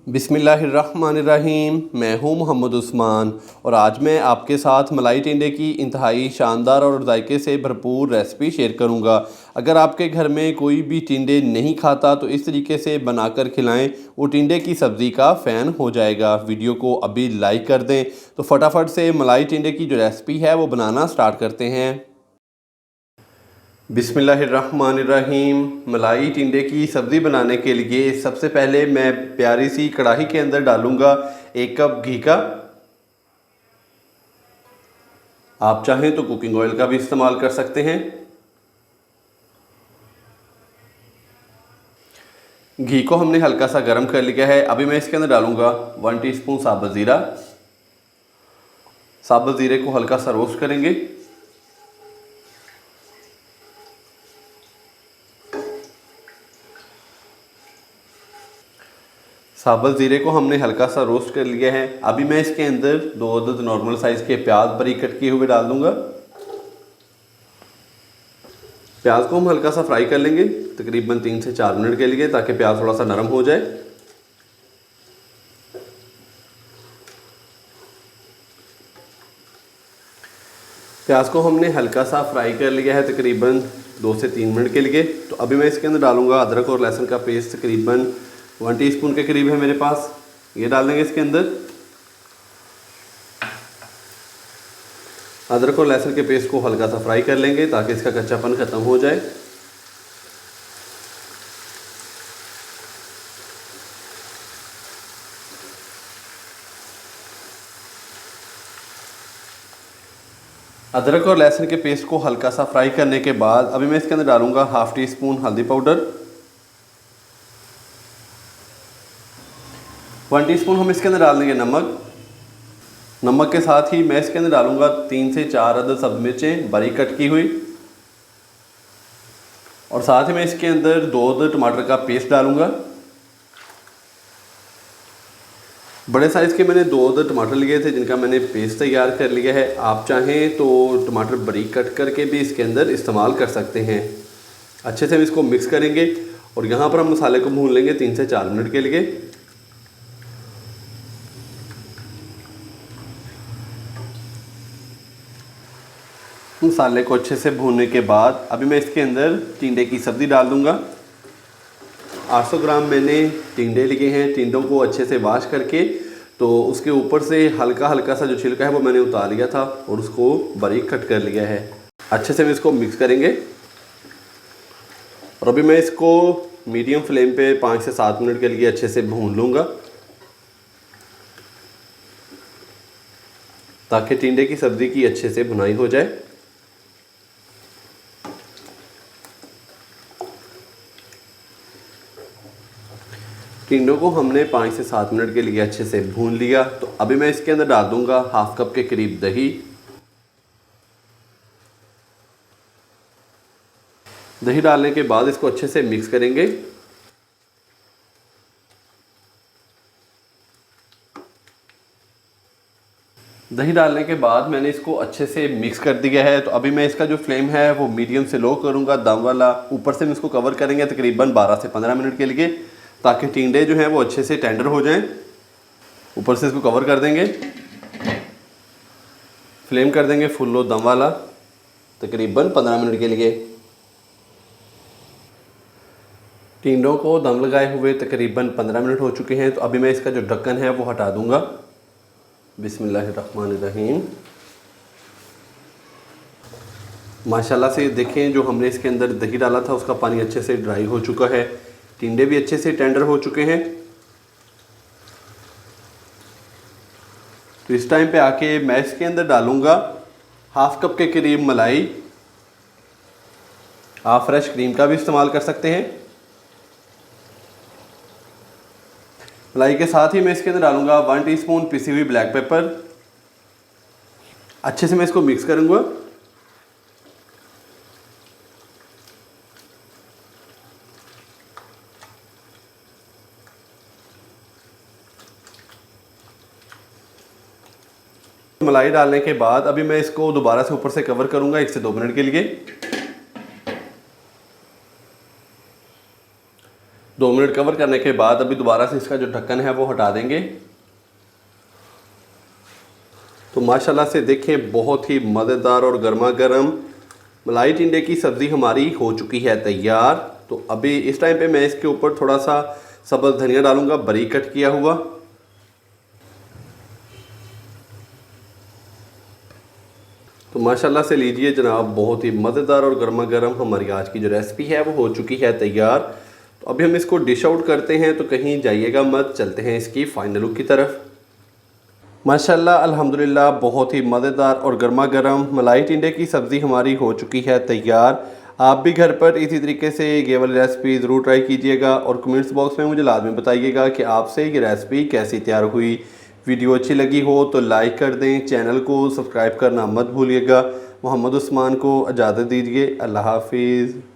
बिस्मिल्लाहिर्रहमानिर्रहीम। मैं हूं मोहम्मद उस्मान और आज मैं आपके साथ मलाई टिंडे की इंतहाई शानदार और जायके से भरपूर रेसिपी शेयर करूंगा। अगर आपके घर में कोई भी टिंडे नहीं खाता तो इस तरीके से बनाकर खिलाएं, वो टिंडे की सब्ज़ी का फ़ैन हो जाएगा। वीडियो को अभी लाइक कर दें। तो फटाफट से मलाई टिंडे की जो रेसिपी है वो बनाना स्टार्ट करते हैं। बिस्मिल्लाहिर्रहमानिर्रहीम। मलाई टिंडे की सब्ज़ी बनाने के लिए सबसे पहले मैं प्यारी सी कढ़ाई के अंदर डालूँगा 1 कप घी का। आप चाहें तो कुकिंग ऑयल का भी इस्तेमाल कर सकते हैं। घी को हमने हल्का सा गर्म कर लिया है। अभी मैं इसके अंदर डालूँगा 1 टीस्पून साबुत ज़ीरा। साबुत ज़ीरे को हल्का सा रोस्ट करेंगे। साबुत ज़ीरे को हमने हल्का सा रोस्ट कर लिया है। अभी मैं इसके अंदर 2 अदद नॉर्मल साइज़ के प्याज बारीक कट किए हुए डाल दूंगा। प्याज को हम हल्का सा फ्राई कर लेंगे तकरीबन 3 से 4 मिनट के लिए, ताकि प्याज थोड़ा सा नरम हो जाए। प्याज को हमने हल्का सा फ्राई कर लिया है तकरीबन 2 से 3 मिनट के लिए। तो अभी मैं इसके अंदर डालूंगा अदरक और लहसुन का पेस्ट, तकरीबन 1 टीस्पून के करीब है मेरे पास। ये डाल देंगे इसके अंदर। अदरक और लहसुन के पेस्ट को हल्का सा फ्राई कर लेंगे ताकि इसका कच्चापन ख़त्म हो जाए। अदरक और लहसुन के पेस्ट को हल्का सा फ्राई करने के बाद अभी मैं इसके अंदर डालूंगा 1/2 टीस्पून हल्दी पाउडर। 1 टीस्पून हम इसके अंदर डाल देंगे नमक। नमक के साथ ही मैं इसके अंदर डालूंगा 3 से 4 अदद सब्ज़ मिर्चें बारीक कट की हुई, और साथ ही मैं इसके अंदर 2 अदद टमाटर का पेस्ट डालूंगा। बड़े साइज़ के मैंने 2 अदद टमाटर लिए थे जिनका मैंने पेस्ट तैयार कर लिया है। आप चाहें तो टमाटर बारीक कट करके भी इसके अंदर इस्तेमाल कर सकते हैं। अच्छे से हम इसको मिक्स करेंगे और यहाँ पर हम मसाले को भून लेंगे 3 से 4 मिनट के लिए। मसाले को अच्छे से भूनने के बाद अभी मैं इसके अंदर टिंडे की सब्ज़ी डाल दूंगा। 800 ग्राम मैंने टिंडे लिए हैं। टिंडों को अच्छे से वॉश करके तो उसके ऊपर से हल्का हल्का सा जो छिलका है वो मैंने उतार लिया था और उसको बारीक कट कर लिया है। अच्छे से हम इसको मिक्स करेंगे और अभी मैं इसको मीडियम फ्लेम पे 5 से 7 मिनट के लिए अच्छे से भून लूँगा ताकि टिंडे की सब्ज़ी की अच्छे से भुनाई हो जाए। टिंडों को हमने 5 से 7 मिनट के लिए अच्छे से भून लिया। तो अभी मैं इसके अंदर डाल दूंगा 1/2 कप के करीब दही। दही डालने के बाद इसको अच्छे से मिक्स करेंगे। दही डालने के बाद मैंने इसको अच्छे से मिक्स कर दिया है। तो अभी मैं इसका जो फ्लेम है वो मीडियम से लो करूंगा, दम वाला। ऊपर से हम इसको कवर करेंगे तकरीबन 12 से 15 मिनट के लिए, ताकि टिंडे जो हैं वो अच्छे से टेंडर हो जाएं। ऊपर से इसको कवर कर देंगे। फ्लेम कर देंगे फुल लो दम वाला तकरीबन 15 मिनट के लिए। टिंडों को दम लगाए हुए तकरीबन 15 मिनट हो चुके हैं। तो अभी मैं इसका जो ढक्कन है वो हटा दूंगा। बिस्मिल्लाहिर्रहमानिर्रहीम। माशाल्लाह से देखें, जो हमने इसके अंदर दही डाला था उसका पानी अच्छे से ड्राई हो चुका है। टिंडे भी अच्छे से टेंडर हो चुके हैं। तो इस टाइम पे आके मैं इसके अंदर डालूंगा 1/2 कप के करीब मलाई। आप फ्रेश क्रीम का भी इस्तेमाल कर सकते हैं। मलाई के साथ ही मैं इसके अंदर डालूंगा 1 टीस्पून पिसी हुई ब्लैक पेपर। अच्छे से मैं इसको मिक्स करूंगा। मलाई डालने के बाद अभी मैं इसको दोबारा से ऊपर से कवर करूंगा 1 से 2 मिनट के लिए। 2 मिनट कवर करने के बाद अभी दोबारा से इसका जो ढक्कन है वो हटा देंगे। तो माशाल्लाह से देखें बहुत ही मज़ेदार और गर्मा गर्म मलाई टिंडे की सब्ज़ी हमारी हो चुकी है तैयार। तो अभी इस टाइम पे मैं इसके ऊपर थोड़ा सा सब्ज़ धनिया डालूंगा, बारीक कट किया हुआ। तो माशाल्लाह से लीजिए जनाब, बहुत ही मज़ेदार और गर्मा गर्म हमारी आज की जो रेसिपी है वो हो चुकी है तैयार। तो अभी हम इसको डिश आउट करते हैं, तो कहीं जाइएगा मत, चलते हैं इसकी फाइनल लुक की तरफ। माशाल्लाह अल्हम्दुलिल्लाह बहुत ही मज़ेदार और गर्मा गर्म मलाई टिंडे की सब्ज़ी हमारी हो चुकी है तैयार। आप भी घर पर इसी तरीके से ये वाली रेसिपी ज़रूर ट्राई कीजिएगा और कमेंट्स बॉक्स में मुझे लाजमी बताइएगा कि आपसे ये रेसिपी कैसी तैयार हुई। वीडियो अच्छी लगी हो तो लाइक कर दें, चैनल को सब्सक्राइब करना मत भूलिएगा। मोहम्मद उस्मान को इजाज़त दीजिए। अल्लाह हाफिज़।